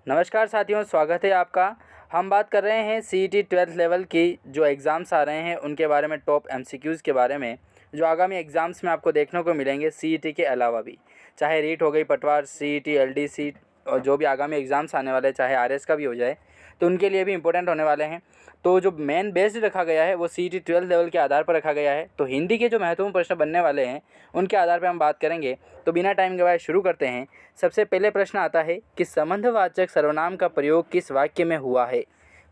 नमस्कार साथियों, स्वागत है आपका। हम बात कर रहे हैं सीईटी 12th लेवल की जो एग्ज़ाम्स आ रहे हैं उनके बारे में, टॉप एमसीक्यूज़ के बारे में जो आगामी एग्ज़ाम्स में आपको देखने को मिलेंगे सीईटी के अलावा भी। चाहे रीट हो गई, पटवार, सीईटी, एलडीसी और जो भी आगामी एग्ज़ाम्स आने वाले हैं, चाहे आरएस का भी हो जाए, तो उनके लिए भी इंपॉर्टेंट होने वाले हैं। तो जो मेन बेस्ड रखा गया है वो सीईटी 12th लेवल के आधार पर रखा गया है। तो हिंदी के जो महत्वपूर्ण प्रश्न बनने वाले हैं उनके आधार पर हम बात करेंगे। तो बिना टाइम गवाए शुरू करते हैं। सबसे पहले प्रश्न आता है कि संबंधवाचक सर्वनाम का प्रयोग किस वाक्य में हुआ है।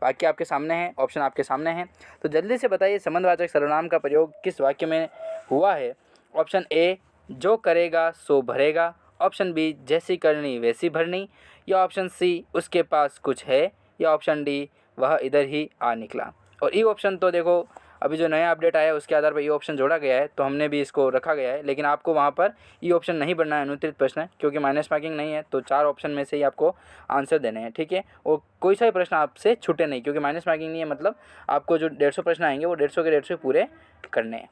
वाक्य आपके सामने है, ऑप्शन आपके सामने हैं, तो जल्दी से बताइए संबंधवाचक सर्वनाम का प्रयोग किस वाक्य में हुआ है। ऑप्शन ए, जो करेगा सो भरेगा। ऑप्शन बी, जैसी करनी वैसी भरनी। या ऑप्शन सी, उसके पास कुछ है। या ऑप्शन डी, वह इधर ही आ निकला। और ई ऑप्शन तो देखो अभी जो नया अपडेट आया है उसके आधार पर ई ऑप्शन जोड़ा गया है, तो हमने भी इसको रखा गया है। लेकिन आपको वहाँ पर ई ऑप्शन नहीं बनना है अनुत्तरित प्रश्न है, क्योंकि माइनस मार्किंग नहीं है। तो 4 ऑप्शन में से ही आपको आंसर देने हैं, ठीक है। और कोई सा भी प्रश्न आपसे छूटे नहीं, क्योंकि माइनस मार्किंग नहीं है, मतलब आपको जो 150 प्रश्न आएंगे वो 150 के 150 पूरे करने हैं,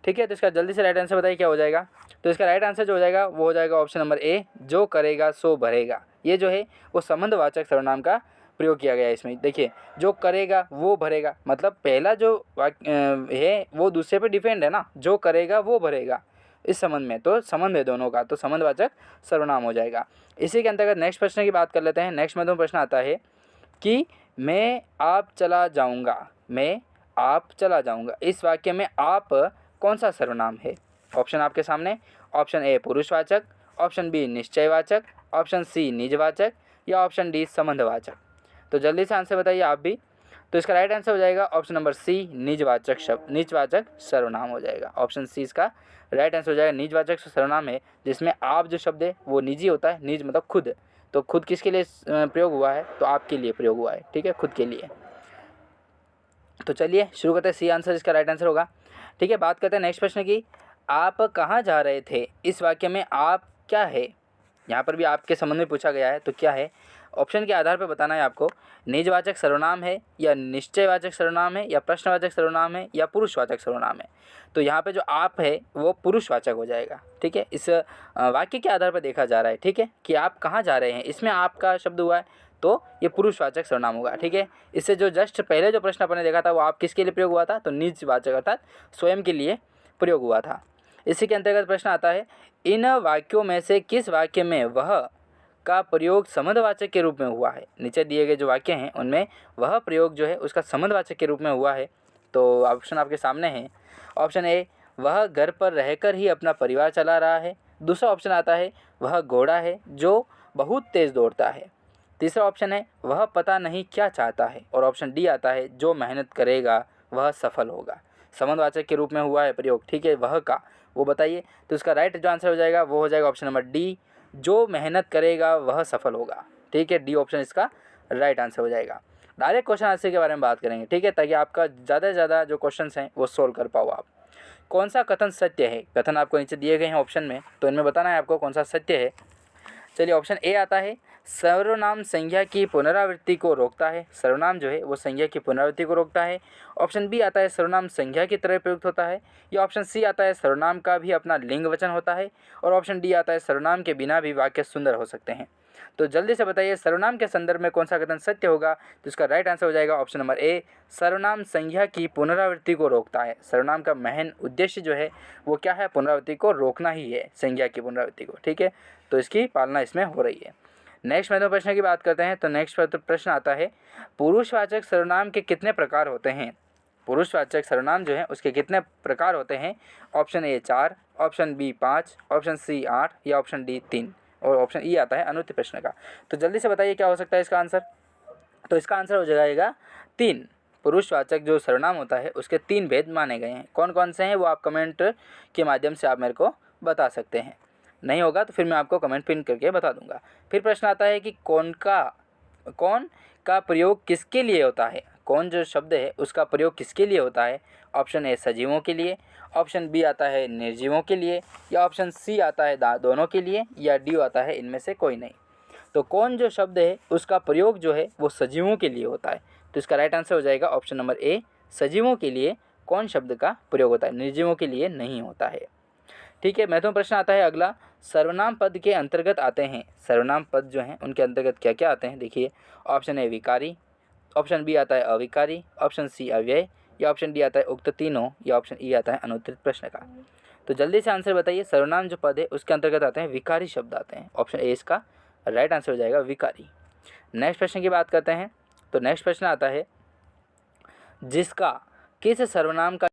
ठीक है। तो इसका जल्दी से राइट आंसर बताइए क्या हो जाएगा। तो इसका राइट आंसर जो हो जाएगा वो हो जाएगा ऑप्शन नंबर ए, जो करेगा सो भरेगा। ये जो है वो संबंधवाचक सर्वनाम का प्रयोग किया गया है इसमें। देखिए, जो करेगा वो भरेगा, मतलब पहला जो वाक्य है वो दूसरे पे डिपेंड है ना, जो करेगा वो भरेगा इस संबंध में। तो संबंध है दोनों का, तो संबंधवाचक सर्वनाम हो जाएगा। इसी के अंतर्गत नेक्स्ट प्रश्न की बात कर लेते हैं। नेक्स्ट में प्रश्न आता है कि मैं आप चला जाऊँगा, मैं आप चला जाऊँगा, इस वाक्य में आप कौन सा सर्वनाम है। ऑप्शन आपके सामने। ऑप्शन ए पुरुषवाचक, ऑप्शन बी निश्चयवाचक, ऑप्शन सी निजवाचक, या ऑप्शन डी संबंधवाचक। तो जल्दी से आंसर बताइए आप भी। तो इसका राइट आंसर हो जाएगा ऑप्शन नंबर सी, निजवाचक शब्द, निजवाचक सर्वनाम हो जाएगा। ऑप्शन सी इसका राइट आंसर हो जाएगा। निजवाचक सर्वनाम है जिसमें आप जो शब्द है वो निजी होता है। निज मतलब खुद, तो खुद किसके लिए प्रयोग हुआ है, तो आपके लिए प्रयोग हुआ है, ठीक है, खुद के लिए। तो चलिए शुरू करते हैं। सी आंसर इसका राइट आंसर होगा, ठीक है। बात करते हैं नेक्स्ट प्रश्न की। आप कहाँ जा रहे थे, इस वाक्य में आप क्या है। यहाँ पर भी आपके संबंध में पूछा गया है, तो क्या है। ऑप्शन के आधार पर बताना है आपको। निजवाचक सर्वनाम है, या निश्चयवाचक सर्वनाम है, या प्रश्नवाचक सर्वनाम है, या पुरुषवाचक सर्वनाम है। तो यहाँ पे जो आप है वो पुरुषवाचक हो जाएगा, ठीक है। इस वाक्य के आधार पर देखा जा रहा है, ठीक है, कि आप कहाँ जा रहे हैं, इसमें आपका शब्द हुआ है, तो ये पुरुषवाचक सर्वनाम होगा, ठीक है। इससे जो जस्ट पहले जो प्रश्न अपने देखा था वो आप किसके लिए प्रयोग हुआ था, तो निजवाचक अर्थात स्वयं के लिए प्रयोग हुआ था। इसी के अंतर्गत प्रश्न आता है, इन वाक्यों में से किस वाक्य में वह का प्रयोग संबंधवाचक के रूप में हुआ है। नीचे दिए गए जो वाक्य हैं उनमें वह प्रयोग जो है उसका संबंधवाचक के रूप में हुआ है। तो ऑप्शन आपके सामने हैं। ऑप्शन ए, वह घर पर रहकर ही अपना परिवार चला रहा है। दूसरा ऑप्शन आता है, वह घोड़ा है जो बहुत तेज़ दौड़ता है। तीसरा ऑप्शन है, वह पता नहीं क्या चाहता है। और ऑप्शन डी आता है, जो मेहनत करेगा वह सफल होगा। संबंधवाचक के रूप में हुआ है प्रयोग, ठीक है, वह का, वो बताइए। तो इसका राइट जो आंसर हो जाएगा वो हो जाएगा ऑप्शन नंबर डी, जो मेहनत करेगा वह सफल होगा, ठीक है। डी ऑप्शन इसका राइट आंसर हो जाएगा। डायरेक्ट क्वेश्चन आंसर के बारे में बात करेंगे, ठीक है, ताकि आपका ज़्यादा से ज़्यादा जो क्वेश्चंस हैं वो सोल्व कर पाओ आप। कौन सा कथन सत्य है। कथन आपको नीचे दिए गए हैं ऑप्शन में, तो इनमें बताना है आपको कौन सा सत्य है। चलिए, ऑप्शन ए आता है, सर्वनाम संज्ञा की पुनरावृत्ति को रोकता है। सर्वनाम जो है वो संज्ञा की पुनरावृत्ति को रोकता है। ऑप्शन बी आता है, सर्वनाम संज्ञा की तरह प्रयुक्त होता है। या ऑप्शन सी आता है, सर्वनाम का भी अपना लिंग वचन होता है। और ऑप्शन डी आता है, सर्वनाम के बिना भी वाक्य सुंदर हो सकते हैं। तो जल्दी से बताइए सर्वनाम के संदर्भ में कौन सा कथन सत्य होगा। तो इसका राइट आंसर हो जाएगा ऑप्शन नंबर ए, सर्वनाम संज्ञा की पुनरावृत्ति को रोकता है। सर्वनाम का महन उद्देश्य जो है वो क्या है, पुनरावृत्ति को रोकना ही है, संज्ञा की पुनरावृत्ति को, ठीक है। तो इसकी पालना इसमें हो रही है। नेक्स्ट महत्वपूर्ण प्रश्न की बात करते हैं। तो नेक्स्ट प्रश्न आता है, पुरुषवाचक सर्वनाम के कितने प्रकार होते हैं। पुरुषवाचक सर्वनाम जो है उसके कितने प्रकार होते हैं। Option A 4, option B 5, option C 8, या ऑप्शन डी 3, और ऑप्शन ई आता है अनुत्तरित प्रश्न का। तो जल्दी से बताइए क्या हो सकता है इसका आंसर। तो इसका आंसर हो जाएगा 3। पुरुषवाचक जो सर्वनाम होता है उसके 3 भेद माने गए हैं। कौन कौन से हैं वो आप कमेंट के माध्यम से आप मेरे को बता सकते हैं। नहीं होगा तो फिर मैं आपको कमेंट पिन करके बता दूंगा। फिर प्रश्न आता है कि कौन का प्रयोग किसके लिए होता है। कौन जो शब्द है उसका प्रयोग किसके लिए होता है। ऑप्शन ए सजीवों के लिए, ऑप्शन बी आता है निर्जीवों के लिए, या ऑप्शन सी आता है दोनों के लिए, या डी आता है इनमें से कोई नहीं। तो कौन जो शब्द है उसका प्रयोग जो है वो सजीवों के लिए होता है। तो इसका राइट आंसर हो जाएगा ऑप्शन नंबर ए, सजीवों के लिए कौन शब्द का प्रयोग होता है, निर्जीवों के लिए नहीं होता है, ठीक है। महत्वपूर्ण प्रश्न आता है अगला, सर्वनाम पद के अंतर्गत आते हैं। सर्वनाम पद जो हैं उनके अंतर्गत क्या क्या आते हैं देखिए। ऑप्शन ए विकारी, ऑप्शन बी आता है अविकारी, ऑप्शन सी अव्यय, या ऑप्शन डी आता है उक्त तीनों, या ऑप्शन ई आता है अनुत्तरित प्रश्न का। तो जल्दी से आंसर बताइए। सर्वनाम जो पद है उसके अंतर्गत आते हैं विकारी शब्द आते हैं। ऑप्शन ए इसका राइट आंसर हो जाएगा विकारी। नेक्स्ट प्रश्न की बात करते हैं। तो नेक्स्ट प्रश्न आता है जिसका किस सर्वनाम का